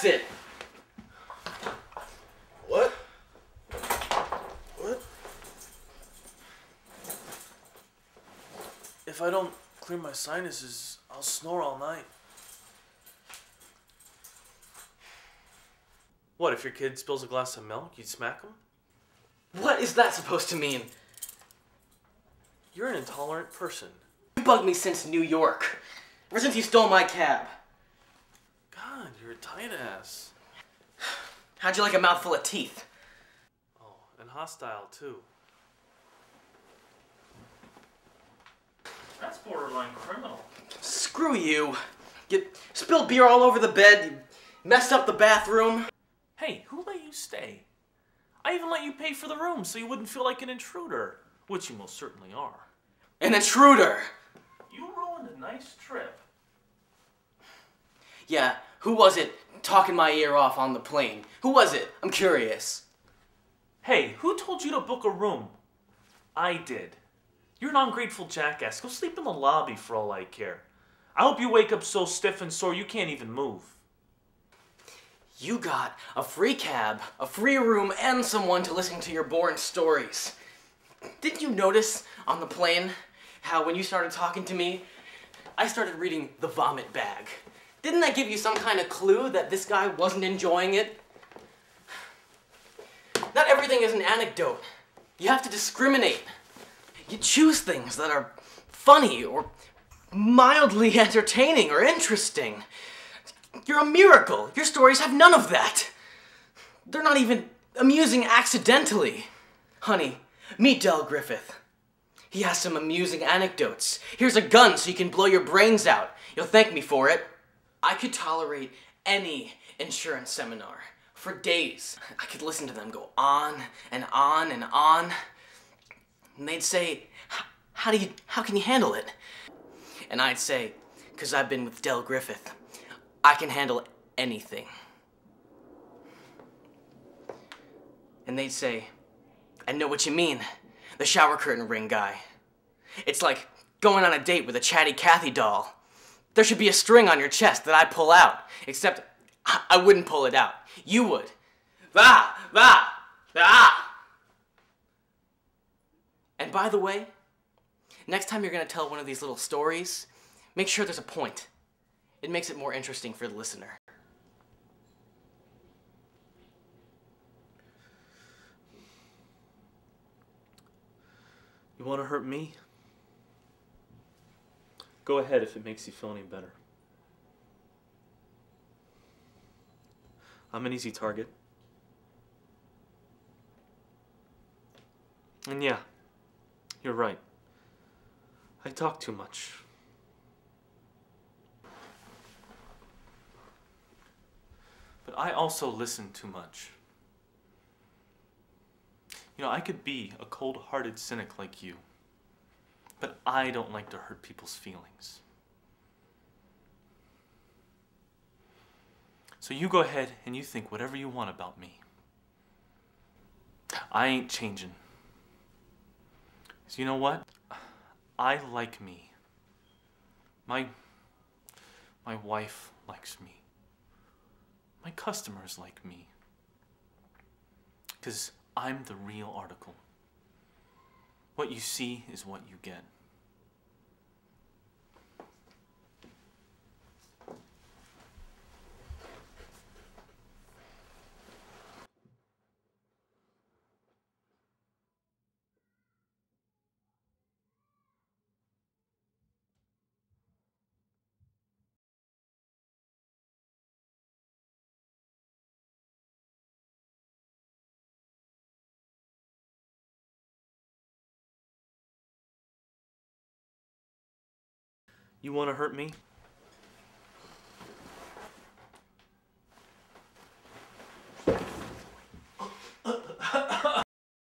That's it. What? What? If I don't clear my sinuses, I'll snore all night. What, if your kid spills a glass of milk, you'd smack him? What is that supposed to mean? You're an intolerant person. You bugged me since New York. Ever since you stole my cab. God, you're a tight ass. How'd you like a mouthful of teeth? Oh, and hostile, too. That's borderline criminal. Screw you. You spilled beer all over the bed. You messed up the bathroom. Hey, who let you stay? I even let you pay for the room so you wouldn't feel like an intruder, which you most certainly are. An intruder. You ruined a nice trip. Yeah, who was it talking my ear off on the plane? Who was it? I'm curious. Hey, who told you to book a room? I did. You're an ungrateful jackass. Go sleep in the lobby for all I care. I hope you wake up so stiff and sore you can't even move. You got a free cab, a free room, and someone to listen to your boring stories. Didn't you notice on the plane how when you started talking to me, I started reading The Vomit Bag? Didn't that give you some kind of clue that this guy wasn't enjoying it? Not everything is an anecdote. You have to discriminate. You choose things that are funny or mildly entertaining or interesting. You're a miracle. Your stories have none of that. They're not even amusing accidentally. Honey, meet Del Griffith. He has some amusing anecdotes. Here's a gun so you can blow your brains out. You'll thank me for it. I could tolerate any insurance seminar for days. I could listen to them go on and on and on. And they'd say, how can you handle it? And I'd say, 'cause I've been with Del Griffith. I can handle anything. And they'd say, I know what you mean, the shower curtain ring guy. It's like going on a date with a chatty Cathy doll. There should be a string on your chest that I pull out, except I wouldn't pull it out. You would. Va, va, va. And by the way, next time you're gonna tell one of these little stories, make sure there's a point. It makes it more interesting for the listener. You want to hurt me? Go ahead if it makes you feel any better. I'm an easy target. And yeah, you're right. I talk too much. But I also listen too much. You know, I could be a cold-hearted cynic like you, but I don't like to hurt people's feelings. So you go ahead and you think whatever you want about me. I ain't changing. So you know what? I like me. My wife likes me. My customers like me. 'Cause I'm the real article. What you see is what you get. You want to hurt me?